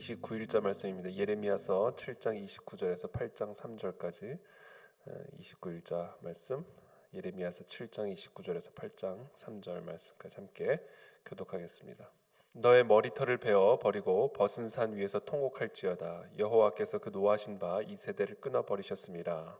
29일자 말씀입니다. 예레미야서 7장 29절에서 8장 3절까지 29일자 말씀, 예레미야서 7장 29절에서 8장 3절 말씀까지 함께 교독하겠습니다. 너의 머리털을 베어 버리고 벗은 산 위에서 통곡할지어다. 여호와께서 그 노하신 바 이 세대를 끊어 버리셨음이라.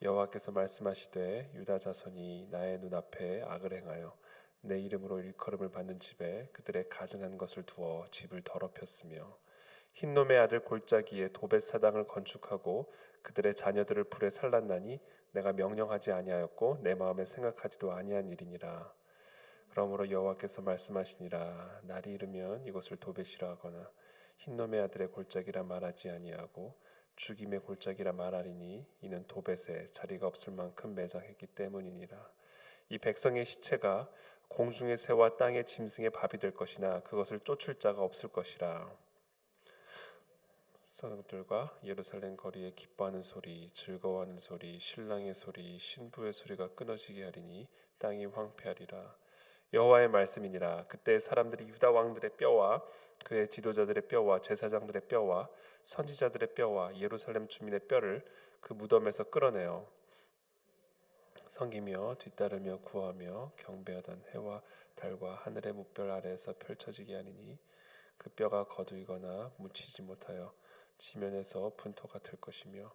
여호와께서 말씀하시되 유다 자손이 나의 눈앞에 악을 행하여 내 이름으로 일컬음을 받는 집에 그들의 가증한 것을 두어 집을 더럽혔으며 흰놈의 아들 골짜기에 도벳 사당을 건축하고 그들의 자녀들을 불에 살랐나니 내가 명령하지 아니하였고 내 마음에 생각하지도 아니한 일이니라. 그러므로 여호와께서 말씀하시니라. 날이 이르면 이곳을 도벳이라 하거나 흰놈의 아들의 골짜기라 말하지 아니하고 죽임의 골짜기라 말하리니 이는 도벳에 자리가 없을 만큼 매장했기 때문이니라. 이 백성의 시체가 공중의 새와 땅의 짐승의 밥이 될 것이나 그것을 쫓을 자가 없을 것이라. 사람들과 예루살렘 거리에 기뻐하는 소리, 즐거워하는 소리, 신랑의 소리, 신부의 소리가 끊어지게 하리니 땅이 황폐하리라. 여호와의 말씀이니라. 그때 사람들이 유다 왕들의 뼈와 그의 지도자들의 뼈와 제사장들의 뼈와 선지자들의 뼈와 예루살렘 주민의 뼈를 그 무덤에서 끌어내어 섬기며 뒤따르며 구하며 경배하던 해와 달과 하늘의 무별 아래에서 펼쳐지게 하리니 그 뼈가 거두이거나 묻히지 못하여 지면에서 분토가 될 것이며.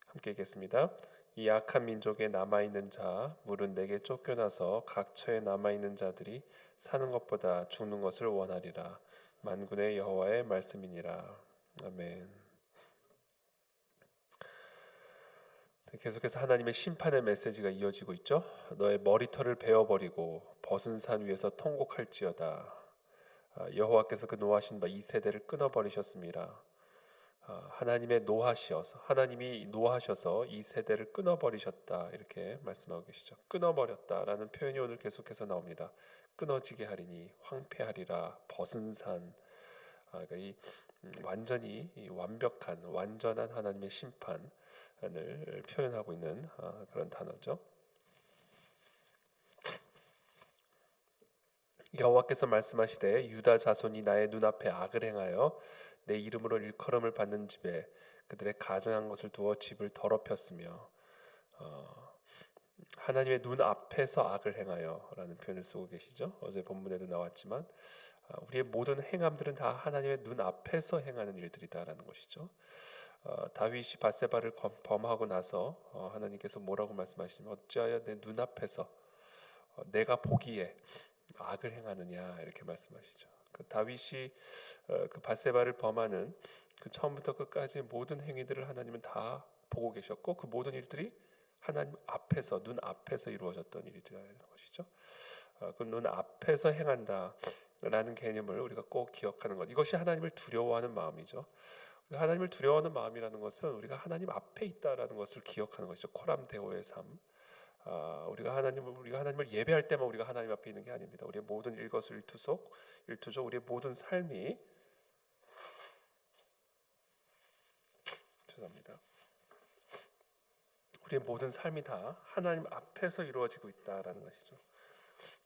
함께 읽겠습니다. 이 악한 민족에 남아있는 자 물은 내게 쫓겨나서 각처에 남아있는 자들이 사는 것보다 죽는 것을 원하리라. 만군의 여호와의 말씀이니라. 아멘. 계속해서 하나님의 심판의 메시지가 이어지고 있죠. 너의 머리털을 베어버리고 벗은 산 위에서 통곡할지어다. 여호와께서 그 노하신 바 이 세대를 끊어버리셨습니다. 하나님이 노하셔서 이 세대를 끊어버리셨다, 이렇게 말씀하고 계시죠. 끊어버렸다라는 표현이 오늘 계속해서 나옵니다. 끊어지게 하리니 황폐하리라. 벗은 산, 그러니까 완전히 완벽한 완전한 하나님의 심판을 표현하고 있는 그런 단어죠. 여호와께서 말씀하시되 유다 자손이 나의 눈앞에 악을 행하여 내 이름으로 일컬음을 받는 집에 그들의 가증한 것을 두어 집을 더럽혔으며, 하나님의 눈 앞에서 악을 행하여 라는 표현을 쓰고 계시죠. 어제 본문에도 나왔지만 우리의 모든 행함들은 다 하나님의 눈 앞에서 행하는 일들이다라는 것이죠. 다윗이 밧세바를 범하고 나서 하나님께서 뭐라고 말씀하시냐면 어찌하여 내 눈앞에서 내가 보기에 악을 행하느냐, 이렇게 말씀하시죠. 다윗이 그 밧세바를 범하는 그 처음부터 끝까지 모든 행위들을 하나님은 다 보고 계셨고 그 모든 일들이 하나님 앞에서, 눈 앞에서 이루어졌던 일이라는 것이죠. 그 눈 앞에서 행한다라는 개념을 우리가 꼭 기억하는 것, 이것이 하나님을 두려워하는 마음이죠. 하나님을 두려워하는 마음이라는 것은 우리가 하나님 앞에 있다라는 것을 기억하는 것이죠. 코람 데오의 삶. 우리가 하나님을 예배할 때만 우리가 하나님 앞에 있는 게 아닙니다. 우리의 모든 일거수일투족 우리의 모든 삶이, 죄송합니다. 우리의 모든 삶이 다 하나님 앞에서 이루어지고 있다라는 것이죠.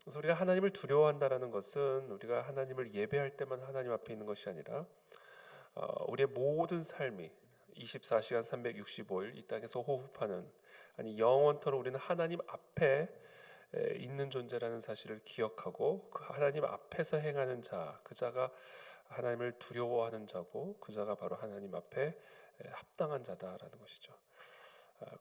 그래서 우리가 하나님을 두려워한다라는 것은 우리가 하나님을 예배할 때만 하나님 앞에 있는 것이 아니라 우리의 모든 삶이 24시간 365일 이 땅에서 호흡하는, 아니 영원토록 우리는 하나님 앞에 있는 존재라는 사실을 기억하고 그 하나님 앞에서 행하는 자, 그 자가 하나님을 두려워하는 자고 그 자가 바로 하나님 앞에 합당한 자다라는 것이죠.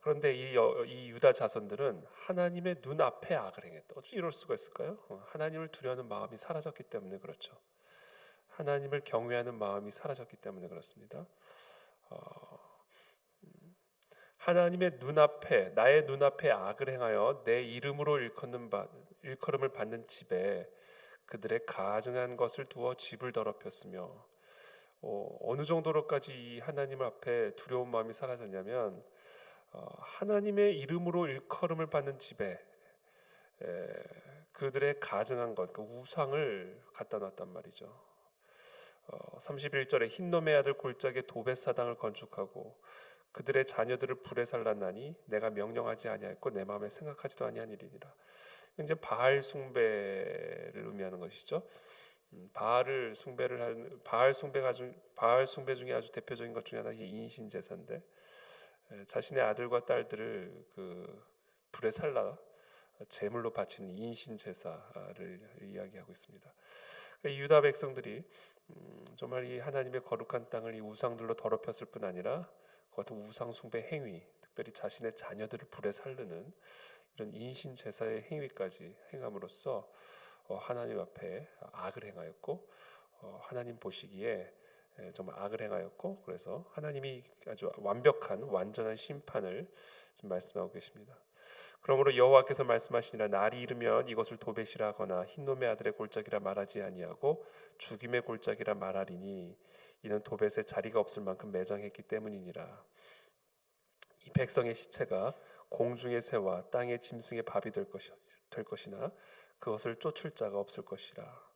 그런데 이 유다 자손들은 하나님의 눈앞에 악을 행했다. 어찌 이럴 수가 있을까요? 하나님을 두려워하는 마음이 사라졌기 때문에 그렇죠. 하나님을 경외하는 마음이 사라졌기 때문에 그렇습니다. 하나님의 눈앞에, 나의 눈앞에 악을 행하여 내 이름으로 일컬음을 받는 집에 그들의 가증한 것을 두어 집을 더럽혔으며, 어느 정도로까지 이 하나님 앞에 두려운 마음이 사라졌냐면 하나님의 이름으로 일컬음을 받는 집에 그들의 가증한 것, 그 우상을 갖다 놨단 말이죠. 31절에 흰놈의 아들 골짜기에 도벳 사당을 건축하고 그들의 자녀들을 불에 살랐나니 내가 명령하지 아니하였고 내 마음에 생각하지도 아니한 일이니라. 이제 바알 숭배를 의미하는 것이죠. 바알 숭배 중에 아주 대표적인 것 중에 하나가 인신 제사인데, 자신의 아들과 딸들을 그 불에 살라 제물로 바치는 인신 제사를 이야기하고 있습니다. 이 유다 백성들이 정말 이 하나님의 거룩한 땅을 이 우상들로 더럽혔을 뿐 아니라 그 같은 우상 숭배 행위, 특별히 자신의 자녀들을 불에 살르는 이런 인신 제사의 행위까지 행함으로써 하나님 앞에 악을 행하였고, 하나님 보시기에 정말 악을 행하였고, 그래서 하나님이 아주 완벽한 완전한 심판을 지금 말씀하고 계십니다. 그러므로 여호와께서 말씀하시니라, 날이 이르면 이것을 도벳이라 하거나 흰놈의 아들의 골짜기라 말하지 아니하고 죽임의 골짜기라 말하리니 이는 도벳에 자리가 없을 만큼 매장했기 때문이니라. 이 백성의 시체가 공중의 새와 땅의 짐승의 밥이 될 것이나 그것을 쫓을 자가 없을 것이라.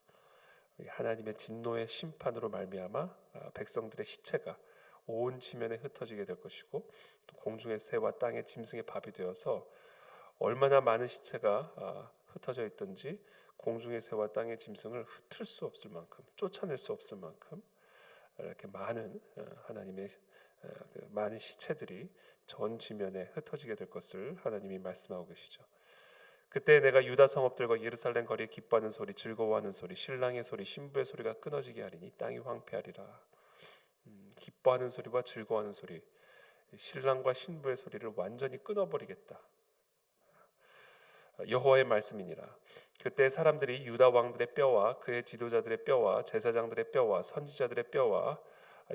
하나님의 진노의 심판으로 말미암아 백성들의 시체가 온 지면에 흩어지게 될 것이고, 또 공중의 새와 땅의 짐승의 밥이 되어서 얼마나 많은 시체가 흩어져 있든지 공중의 새와 땅의 짐승을 흩을 수 없을 만큼, 쫓아낼 수 없을 만큼 이렇게 많은 하나님의 많은 시체들이 전 지면에 흩어지게 될 것을 하나님이 말씀하고 계시죠. 그때 내가 유다 성읍들과 예루살렘 거리에 기뻐하는 소리, 즐거워하는 소리, 신랑의 소리, 신부의 소리가 끊어지게 하리니 땅이 황폐하리라. 기뻐하는 소리와 즐거워하는 소리, 신랑과 신부의 소리를 완전히 끊어버리겠다. 여호와의 말씀이니라. 그때 사람들이 유다 왕들의 뼈와 그의 지도자들의 뼈와 제사장들의 뼈와 선지자들의 뼈와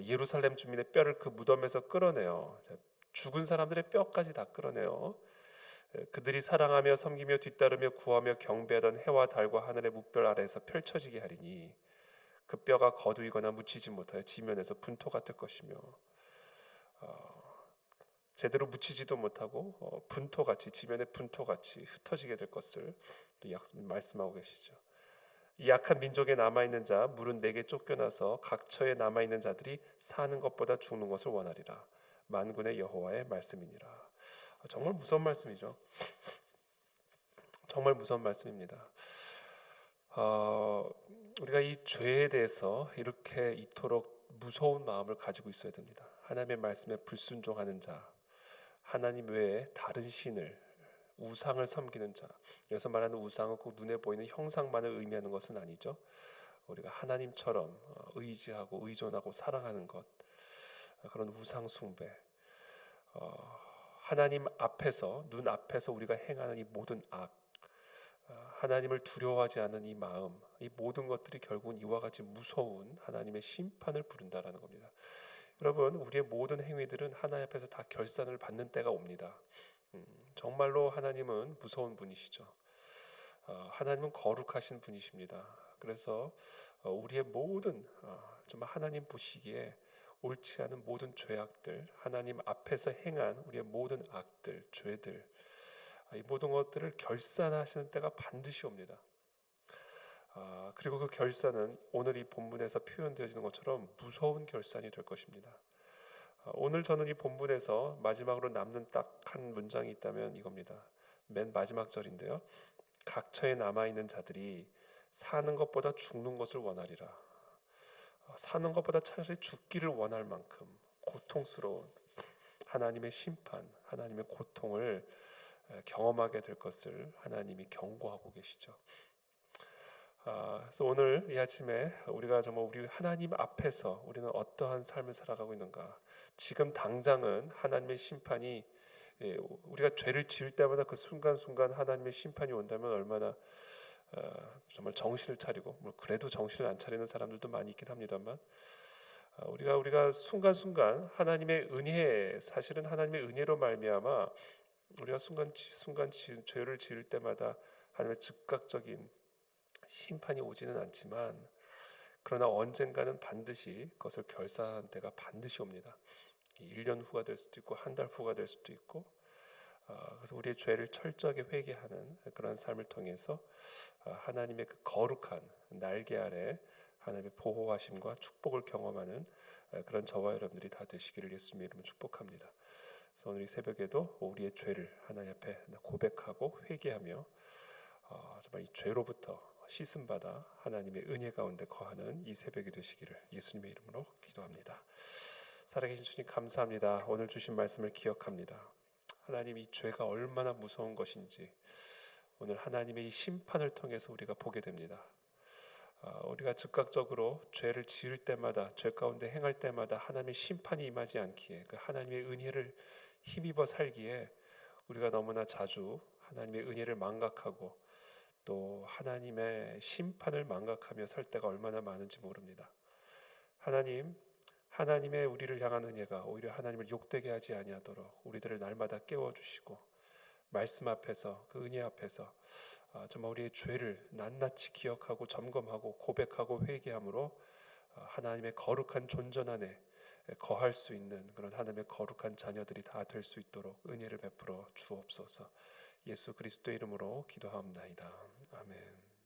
예루살렘 주민의 뼈를 그 무덤에서 끌어내어, 죽은 사람들의 뼈까지 다 끌어내어 그들이 사랑하며 섬기며 뒤따르며 구하며 경배하던 해와 달과 하늘의 묵별 아래에서 펼쳐지게 하리니 그 뼈가 거두이거나 묻히지 못하여 지면에서 분토가 뜰 것이며, 제대로 묻히지도 못하고 분토같이, 지면의 분토같이 흩어지게 될 것을 말씀하고 계시죠. 이 약한 민족에 남아있는 자 물은 내게 쫓겨나서 각처에 남아있는 자들이 사는 것보다 죽는 것을 원하리라. 만군의 여호와의 말씀이니라. 정말 무서운 말씀이죠. 정말 무서운 말씀입니다. 우리가 이 죄에 대해서 이렇게 이토록 무서운 마음을 가지고 있어야 됩니다. 하나님의 말씀에 불순종하는 자, 하나님 외에 다른 신을, 우상을 섬기는 자, 여기서 말하는 우상은 꼭 눈에 보이는 형상만을 의미하는 것은 아니죠. 우리가 하나님처럼 의지하고 의존하고 사랑하는 것, 그런 우상 숭배, 하나님 앞에서, 눈 앞에서 우리가 행하는 이 모든 악, 하나님을 두려워하지 않는 이 마음, 이 모든 것들이 결국은 이와 같이 무서운 하나님의 심판을 부른다라는 겁니다. 여러분, 우리의 모든 행위들은 하나님 앞에서 다 결산을 받는 때가 옵니다. 정말로 하나님은 무서운 분이시죠. 하나님은 거룩하신 분이십니다. 그래서 우리의 모든 정말 하나님 보시기에 옳지 않은 모든 죄악들, 하나님 앞에서 행한 우리의 모든 악들, 죄들, 이 모든 것들을 결산하시는 때가 반드시 옵니다. 그리고 그 결산은 오늘 이 본문에서 표현되어지는 것처럼 무서운 결산이 될 것입니다. 오늘 저는 이 본문에서 마지막으로 남는 딱 한 문장이 있다면 이겁니다. 맨 마지막 절인데요. 각처에 남아있는 자들이 사는 것보다 죽는 것을 원하리라. 사는 것보다 차라리 죽기를 원할 만큼 고통스러운 하나님의 심판, 하나님의 고통을 경험하게 될 것을 하나님이 경고하고 계시죠. 그래서 오늘 이 아침에 우리가 정말 우리 하나님 앞에서 우리는 어떠한 삶을 살아가고 있는가? 지금 당장은 하나님의 심판이, 우리가 죄를 지을 때마다 그 순간순간 하나님의 심판이 온다면 얼마나 정말 정신을 차리고, 그래도 정신을 안 차리는 사람들도 많이 있긴 합니다만, 우리가 순간순간 하나님의 은혜, 사실은 하나님의 은혜로 말미암아 우리가 순간 죄를 지을 때마다 하나님의 즉각적인 심판이 오지는 않지만, 그러나 언젠가는 반드시 그것을 결산하는 때가 반드시 옵니다. 1년 후가 될 수도 있고 한 달 후가 될 수도 있고, 그래서 우리의 죄를 철저하게 회개하는 그런 삶을 통해서 하나님의 그 거룩한 날개 아래 하나님의 보호하심과 축복을 경험하는 그런 저와 여러분들이 다 되시기를 예수님의 이름으로 축복합니다. 그래서 오늘 이 새벽에도 우리의 죄를 하나님 앞에 고백하고 회개하며 정말 이 죄로부터 씻음받아 하나님의 은혜 가운데 거하는 이 새벽이 되시기를 예수님의 이름으로 기도합니다. 살아계신 주님 감사합니다. 오늘 주신 말씀을 기억합니다. 하나님, 이 죄가 얼마나 무서운 것인지 오늘 하나님의 이 심판을 통해서 우리가 보게 됩니다. 우리가 즉각적으로 죄를 지을 때마다, 죄 가운데 행할 때마다 하나님의 심판이 임하지 않기에, 그 하나님의 은혜를 힘입어 살기에 우리가 너무나 자주 하나님의 은혜를 망각하고 또 하나님의 심판을 망각하며 살 때가 얼마나 많은지 모릅니다. 하나님의 우리를 향한 은혜가 오히려 하나님을 욕되게 하지 아니하도록 우리들을 날마다 깨워주시고 말씀 앞에서, 그 은혜 앞에서 정말 우리의 죄를 낱낱이 기억하고 점검하고 고백하고 회개함으로 하나님의 거룩한 존전 안에 거할 수 있는 그런 하나님의 거룩한 자녀들이 다 될 수 있도록 은혜를 베풀어 주옵소서. 예수 그리스도의 이름으로 기도하옵나이다. 아멘.